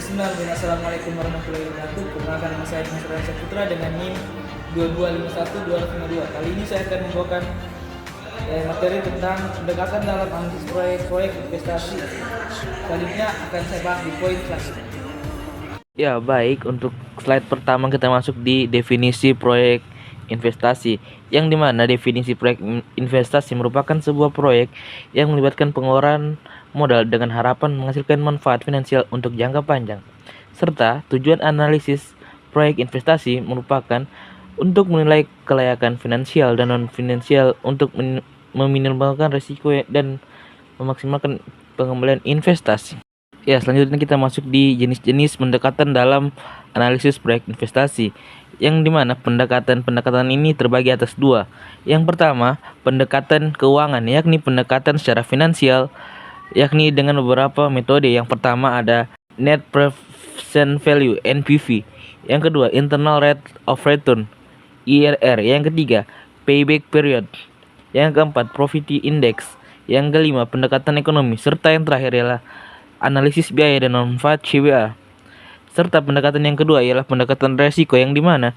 Bismillahirrahmanirrahim. Assalamualaikum warahmatullahi wabarakatuh. Perkenalkan, nama saya Dimas Radiansyah Putra dengan NIM 2251-252. Kali ini saya akan membawakan materi tentang pendekatan dalam analisis proyek investasi. Selanjutnya akan saya bahas di poin selanjutnya. Ya, baik, untuk slide pertama kita masuk di definisi proyek investasi, yang dimana definisi proyek investasi merupakan sebuah proyek yang melibatkan pengeluaran modal dengan harapan menghasilkan manfaat finansial untuk jangka panjang, serta tujuan analisis proyek investasi merupakan untuk menilai kelayakan finansial dan non-finansial untuk meminimalkan risiko dan memaksimalkan pengembalian investasi. Ya, selanjutnya kita masuk di jenis-jenis pendekatan dalam analisis proyek investasi, yang dimana pendekatan ini terbagi atas dua. Yang pertama, pendekatan keuangan, yakni pendekatan secara finansial, yakni dengan beberapa metode. Yang pertama ada Net Present Value (NPV), yang kedua Internal Rate of Return (IRR), yang ketiga Payback Period, yang keempat Profit Index, yang kelima pendekatan ekonomi, serta yang terakhir ialah analisis biaya dan manfaat CBA. Serta pendekatan yang kedua ialah pendekatan resiko, yang dimana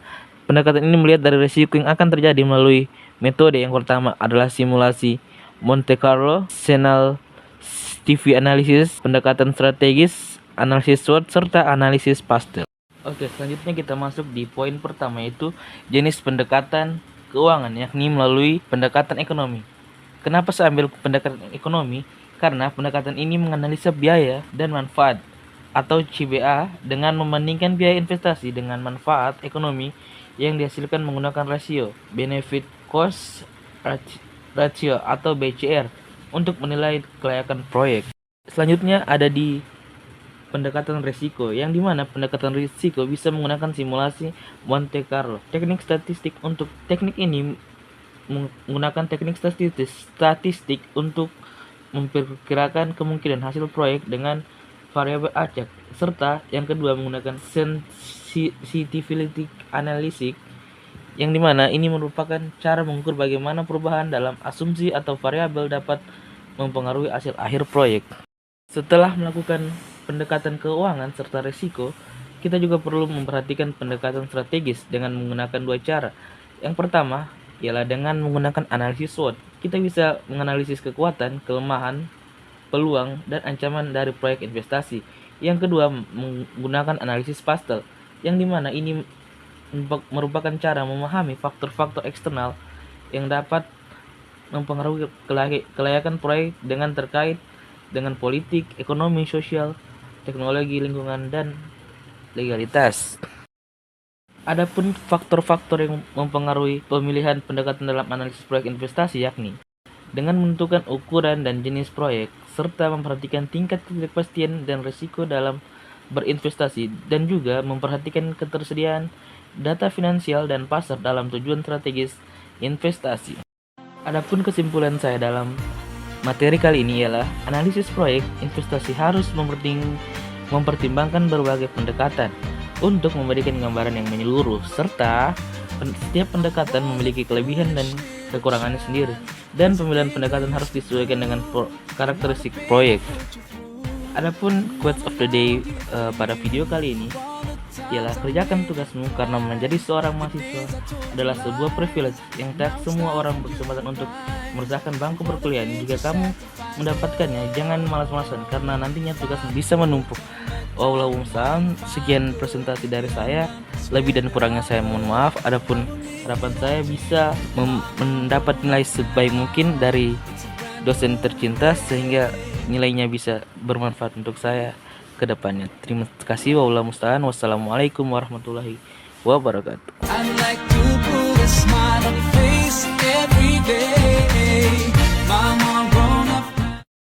pendekatan ini melihat dari resiko yang akan terjadi melalui metode. Yang pertama adalah simulasi Monte Carlo, Senal TV Analysis, pendekatan strategis, analisis SWOT, serta analisis pastel. Oke, selanjutnya kita masuk di poin pertama, yaitu jenis pendekatan keuangan, yakni melalui pendekatan ekonomi. Kenapa saya ambil pendekatan ekonomi? Karena pendekatan ini menganalisa biaya dan manfaat atau CBA dengan membandingkan biaya investasi dengan manfaat ekonomi yang dihasilkan menggunakan rasio benefit cost ratio atau BCR untuk menilai kelayakan proyek. Selanjutnya ada di pendekatan risiko, yang dimana pendekatan risiko bisa menggunakan simulasi Monte Carlo. Teknik ini menggunakan teknik statistik untuk memperkirakan kemungkinan hasil proyek dengan variabel acak, serta yang kedua menggunakan sensitivity analysis, yang dimana ini merupakan cara mengukur bagaimana perubahan dalam asumsi atau variabel dapat mempengaruhi hasil akhir proyek. Setelah melakukan pendekatan keuangan serta risiko, kita juga perlu memperhatikan pendekatan strategis dengan menggunakan dua cara. Yang pertama ialah dengan menggunakan analisis SWOT. Kita bisa menganalisis kekuatan, kelemahan, peluang, dan ancaman dari proyek investasi. Yang kedua menggunakan analisis pastel, yang dimana ini merupakan cara memahami faktor-faktor eksternal yang dapat mempengaruhi kelayakan proyek dengan terkait dengan politik, ekonomi, sosial, teknologi, lingkungan, dan legalitas. Adapun faktor-faktor yang mempengaruhi pemilihan pendekatan dalam analisis proyek investasi, yakni dengan menentukan ukuran dan jenis proyek, serta memperhatikan tingkat ketidakpastian dan risiko dalam berinvestasi, dan juga memperhatikan ketersediaan data finansial dan pasar dalam tujuan strategis investasi. Adapun kesimpulan saya dalam materi kali ini ialah analisis proyek investasi harus mempertimbangkan berbagai pendekatan untuk memberikan gambaran yang menyeluruh, serta setiap pendekatan memiliki kelebihan dan kekurangannya sendiri, dan pemilihan pendekatan harus disesuaikan dengan karakteristik proyek. Adapun quotes of the day pada video kali ini ialah kerjakan tugasmu karena menjadi seorang mahasiswa adalah sebuah privilege yang tak semua orang berkesempatan untuk meresahkan bangku perkuliahan. Jika kamu mendapatkannya, jangan malas-malasan karena nantinya tugas bisa menumpuk. Wallahul musta'an. Sekian presentasi dari saya. Lebih dan kurangnya saya mohon maaf. Adapun harapan saya bisa mendapat nilai sebaik mungkin dari dosen tercinta sehingga nilainya bisa bermanfaat untuk saya ke depannya. Terima kasih. Wallahul musta'an. Wassalamualaikum warahmatullahi wabarakatuh.